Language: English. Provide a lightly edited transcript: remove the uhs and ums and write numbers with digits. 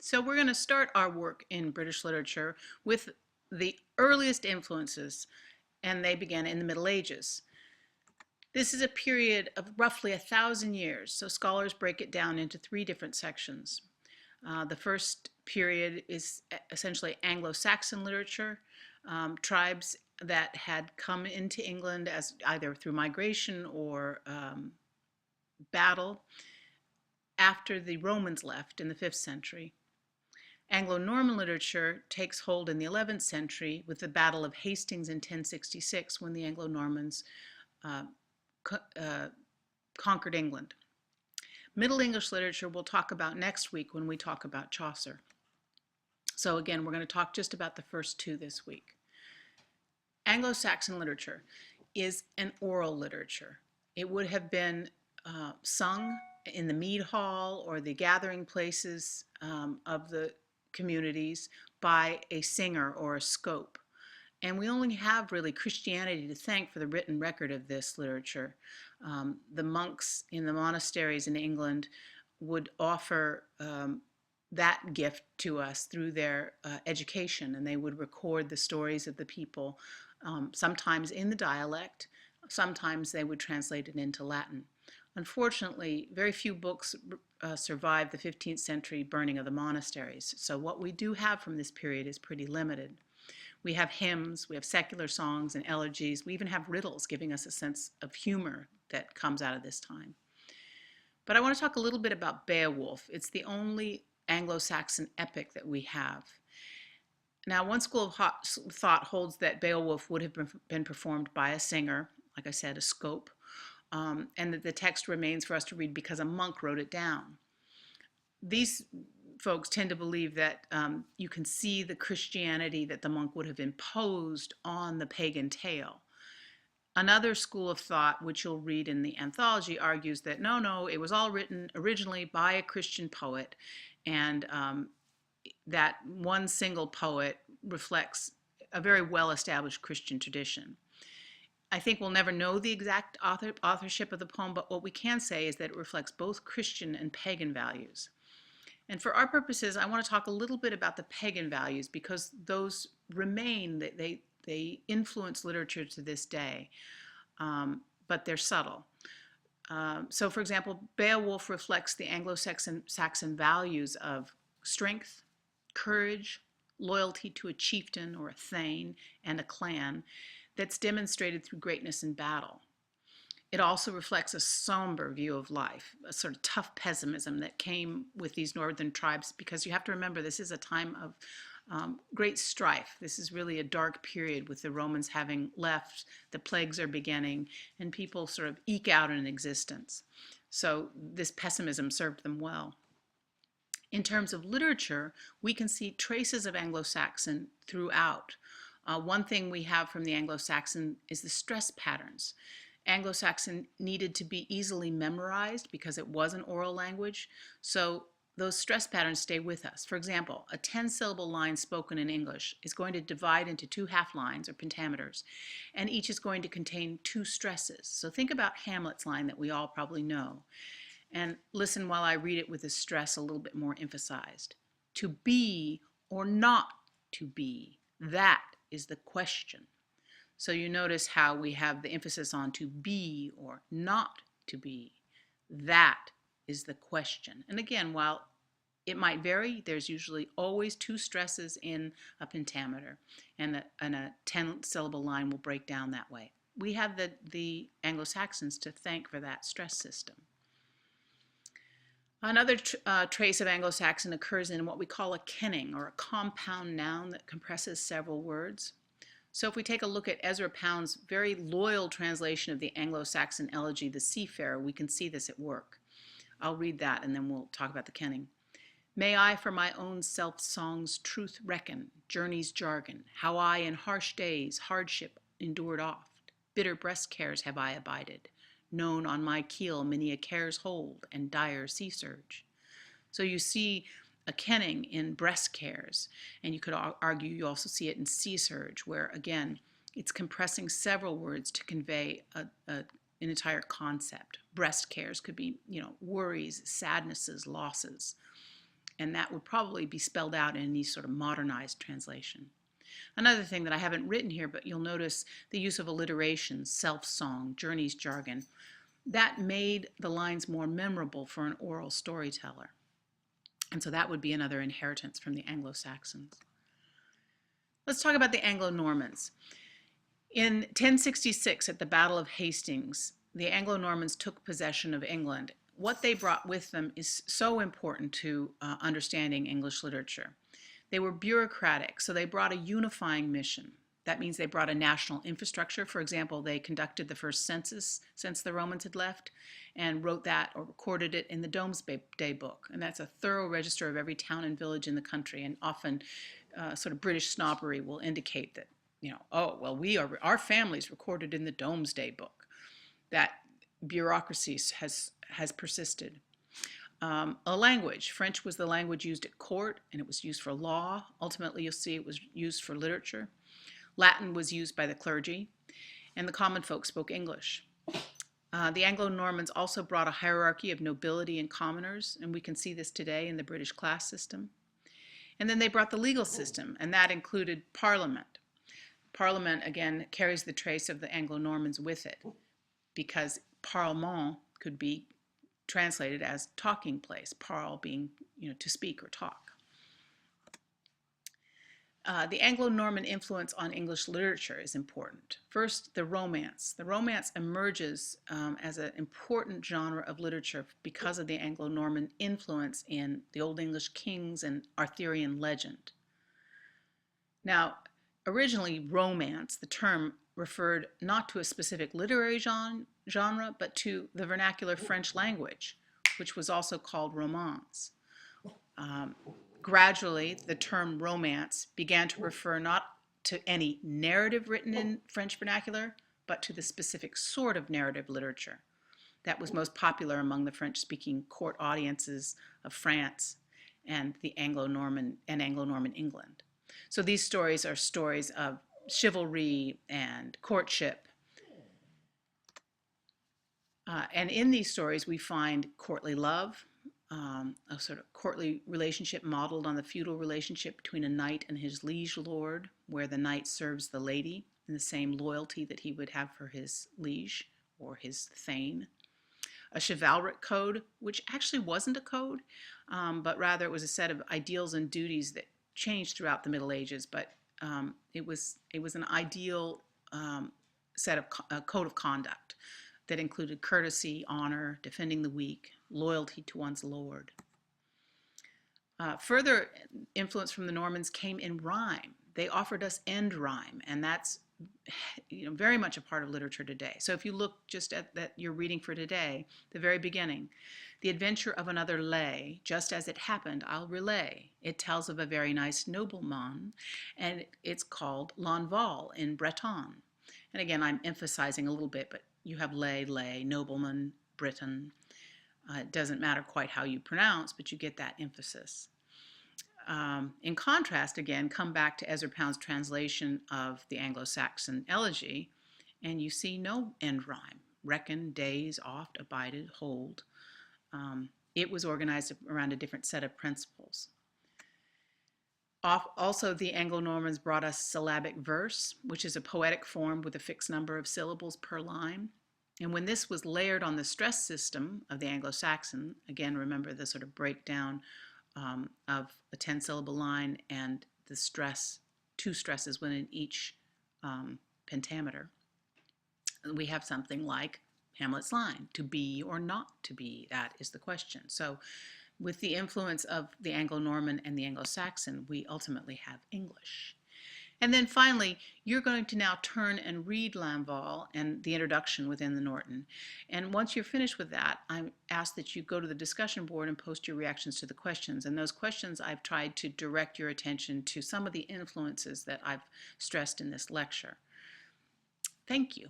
So we're going to start our work in British literature with the earliest influences, and they began in the Middle Ages. This is a period of roughly 1,000 years, so scholars break it down into three different sections. The first period is essentially Anglo-Saxon literature, tribes that had come into England as either through migration or battle after the Romans left in the 5th century. Anglo-Norman literature takes hold in the 11th century with the Battle of Hastings in 1066 when the Anglo-Normans conquered England. Middle English literature we'll talk about next week when we talk about Chaucer. So again, we're going to talk just about the first two this week. Anglo-Saxon literature is an oral literature. It would have been sung in the mead hall or the gathering places of the communities by a singer or a scope. And we only have really Christianity to thank for the written record of this literature. The monks in the monasteries in England would offer that gift to us through their education, and they would record the stories of the people, sometimes in the dialect, sometimes they would translate it into Latin. Unfortunately, very few books survived the 15th century burning of the monasteries, so what we do have from this period is pretty limited. We have hymns, we have secular songs and elegies, we even have riddles giving us a sense of humor that comes out of this time. But I want to talk a little bit about Beowulf. It's the only Anglo-Saxon epic that we have. Now, one school of thought holds that Beowulf would have been performed by a singer, like I said, a scope, and that the text remains for us to read because a monk wrote it down. These folks tend to believe that you can see the Christianity that the monk would have imposed on the pagan tale. Another school of thought, which you'll read in the anthology, argues that no, it was all written originally by a Christian poet, and that one single poet reflects a very well-established Christian tradition. I think we'll never know the exact authorship of the poem, but what we can say is that it reflects both Christian and pagan values. And for our purposes, I want to talk a little bit about the pagan values because those remain, they influence literature to this day, but they're subtle. So for example, Beowulf reflects the Anglo-Saxon values of strength, courage, loyalty to a chieftain or a thane and a clan that's demonstrated through greatness in battle. It also reflects a somber view of life, a sort of tough pessimism that came with these northern tribes, because you have to remember this is a time of great strife. This is really a dark period with the Romans having left, the plagues are beginning, and people sort of eke out an existence. So this pessimism served them well. In terms of literature, we can see traces of Anglo-Saxon throughout. One thing we have from the Anglo-Saxon is the stress patterns. Anglo-Saxon needed to be easily memorized because it was an oral language, so those stress patterns stay with us. For example, a 10-syllable line spoken in English is going to divide into 2 half lines or pentameters, and each is going to contain 2 stresses. So think about Hamlet's line that we all probably know, and listen while I read it with the stress a little bit more emphasized. To be or not to be, that is the question. So you notice how we have the emphasis on to be or not to be. That is the question. And again, while it might vary, there's usually always 2 stresses in a pentameter, and a 10-syllable line will break down that way. We have the Anglo-Saxons to thank for that stress system. Another trace of Anglo-Saxon occurs in what we call a kenning, or a compound noun that compresses several words. So if we take a look at Ezra Pound's very loyal translation of the Anglo-Saxon elegy, The Seafarer, we can see this at work. I'll read that and then we'll talk about the kenning. May I for my own self-song's truth reckon, journey's jargon, how I in harsh days hardship endured oft, bitter breast cares have I abided, known on my keel many a care's hold and dire sea surge. So you see a kenning in breast cares, and you could argue you also see it in sea surge, where again it's compressing several words to convey an entire concept. Breast cares could be, worries, sadnesses, losses. and that would probably be spelled out in any sort of modernized translation. Another thing that I haven't written here, but you'll notice the use of alliteration, self-song, journeys jargon. That made the lines more memorable for an oral storyteller. And so that would be another inheritance from the Anglo-Saxons. Let's talk about the Anglo-Normans. In 1066, at the Battle of Hastings, the Anglo-Normans took possession of England. What they brought with them is so important to understanding English literature. They were bureaucratic, so they brought a unifying mission. That means they brought a national infrastructure. For example, they conducted the first census since the Romans had left and wrote that or recorded it in the Domesday Book. And that's a thorough register of every town and village in the country. And often sort of British snobbery will indicate that, oh, well, our family's recorded in the Domesday Book. That bureaucracy has persisted. A language. French was the language used at court, and it was used for law. Ultimately, you'll see it was used for literature. Latin was used by the clergy, and the common folk spoke English. The Anglo-Normans also brought a hierarchy of nobility and commoners, and we can see this today in the British class system. And then they brought the legal system, and that included Parliament. Parliament, again, carries the trace of the Anglo-Normans with it, because parlement could be translated as talking place, parle being, to speak or talk. The Anglo-Norman influence on English literature is important. First, the Romance. The Romance emerges as an important genre of literature because of the Anglo-Norman influence in the Old English kings and Arthurian legend. Now, originally, Romance, the term, referred not to a specific literary genre, but to the vernacular French language, which was also called romance. Gradually, the term romance began to refer not to any narrative written in French vernacular, but to the specific sort of narrative literature that was most popular among the French-speaking court audiences of France and the Anglo-Norman England. So these stories are stories of chivalry and courtship. And in these stories, we find courtly love, a sort of courtly relationship modeled on the feudal relationship between a knight and his liege lord, where the knight serves the lady in the same loyalty that he would have for his liege or his thane. A chivalric code, which actually wasn't a code, but rather it was a set of ideals and duties that changed throughout the Middle Ages, but it was an ideal set of code of conduct that included courtesy, honor, defending the weak, loyalty to one's lord. Further influence from the Normans came in rhyme. They offered us end rhyme, and that's very much a part of literature today. So if you look just at that you're reading for today, the very beginning, the adventure of another lay, just as it happened, I'll relay. It tells of a very nice nobleman, and it's called L'Envol in Breton. And again, I'm emphasizing a little bit, but you have lay, nobleman, Briton. It doesn't matter quite how you pronounce, but you get that emphasis. In contrast, again, come back to Ezra Pound's translation of the Anglo-Saxon elegy, and you see no end rhyme. Reckon, days, oft, abided, hold. It was organized around a different set of principles. Also, the Anglo-Normans brought us syllabic verse, which is a poetic form with a fixed number of syllables per line. And when this was layered on the stress system of the Anglo-Saxon, again, remember the sort of breakdown of a 10-syllable line and the stress, two stresses within each pentameter, we have something like Hamlet's line, to be or not to be, that is the question. So with the influence of the Anglo-Norman and the Anglo-Saxon, we ultimately have English. And then finally, you're going to now turn and read L'Envol and the introduction within the Norton. And once you're finished with that, I ask that you go to the discussion board and post your reactions to the questions. And those questions, I've tried to direct your attention to some of the influences that I've stressed in this lecture. Thank you.